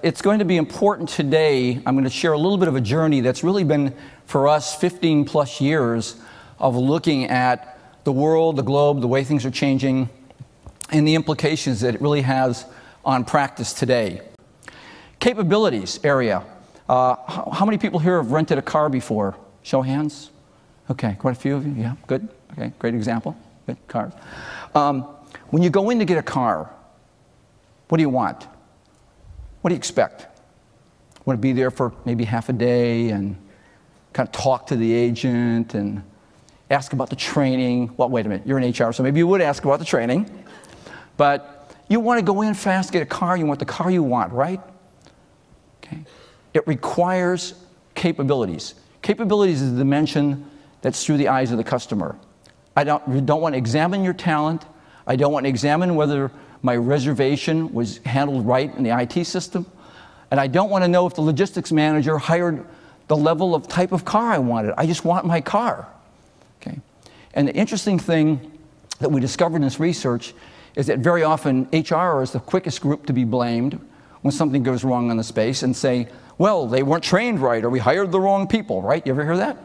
It's going to be important today. I'm going to share a little bit of a journey that's really been, for us, 15 plus years of looking at the world, the globe, the way things are changing, and the implications that it really has on practice today. Capabilities area. How many people here have rented a car before? Show of hands. Okay, quite a few of you. Yeah, good. Okay, great example. Good, cars. When you go in to get a car, what do you want? What do you expect? Want to be there for maybe half a day and kind of talk to the agent and ask about the training. Well, wait a minute, you're in HR, so maybe you would ask about the training. But you want to go in fast, get a car, you want the car you want, right? Okay. It requires capabilities. Capabilities is the dimension that's through the eyes of the customer. I don't want to examine your talent. I don't want to examine whether my reservation was handled right in the IT system. And I don't want to know if the logistics manager hired the level of type of car I wanted. I just want my car. Okay. And the interesting thing that we discovered in this research is that very often HR is the quickest group to be blamed when something goes wrong on the space and say, well, they weren't trained right, or we hired the wrong people, right? You ever hear that?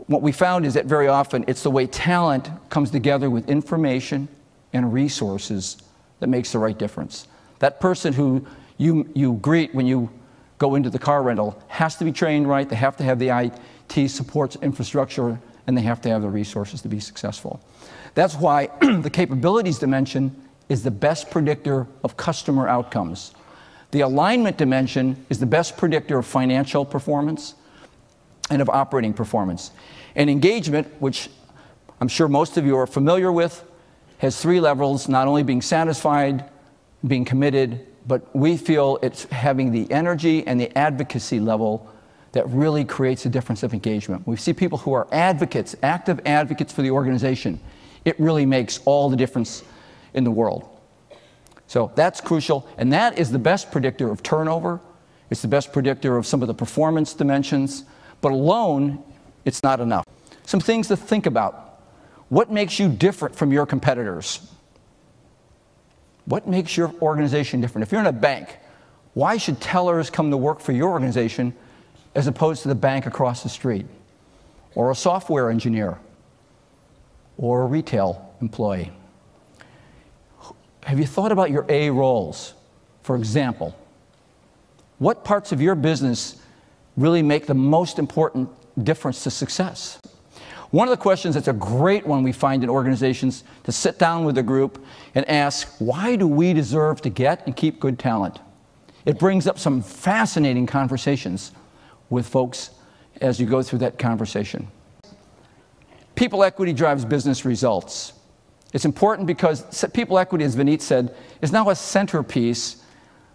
What we found is that very often it's the way talent comes together with information and resources that makes the right difference. That person who you greet when you go into the car rental has to be trained right, they have to have the IT support infrastructure, and they have to have the resources to be successful. That's why the capabilities dimension is the best predictor of customer outcomes. The alignment dimension is the best predictor of financial performance and of operating performance. And engagement, which I'm sure most of you are familiar with, has 3 levels, not only being satisfied, being committed, but we feel it's having the energy and the advocacy level that really creates a difference of engagement. We see people who are advocates, active advocates for the organization. It really makes all the difference in the world. So that's crucial, and that is the best predictor of turnover. It's the best predictor of some of the performance dimensions, but alone, it's not enough. Some things to think about. What makes you different from your competitors? What makes your organization different? If you're in a bank, why should tellers come to work for your organization as opposed to the bank across the street? Or a software engineer? Or a retail employee? Have you thought about your A roles? For example, what parts of your business really make the most important difference to success? One of the questions that's a great one we find in organizations to sit down with a group and ask, why do we deserve to get and keep good talent? It brings up some fascinating conversations with folks as you go through that conversation. People equity drives business results. It's important because people equity, as Vineet said, is now a centerpiece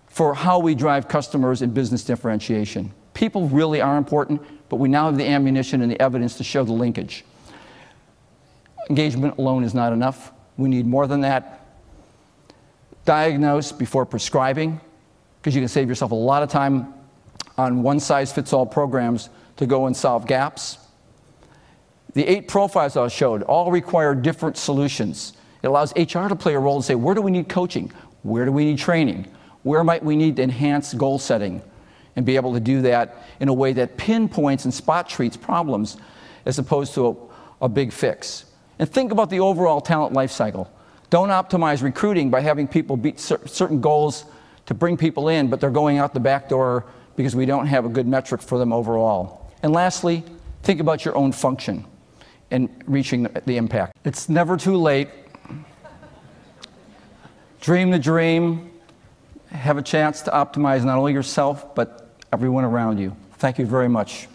for how we drive customers and business differentiation. People really are important, but we now have the ammunition and the evidence to show the linkage. Engagement alone is not enough. We need more than that. Diagnose before prescribing, because you can save yourself a lot of time on one-size-fits-all programs to go and solve gaps. The 8 profiles I showed all require different solutions. It allows HR to play a role and say, where do we need coaching? Where do we need training? Where might we need to enhance goal setting? And be able to do that in a way that pinpoints and spot treats problems as opposed to a big fix. And think about the overall talent life cycle. Don't optimize recruiting by having people beat certain goals to bring people in, but they're going out the back door because we don't have a good metric for them overall. And lastly, think about your own function and reaching the impact. It's never too late. Dream the dream. Have a chance to optimize not only yourself, but everyone around you. Thank you very much.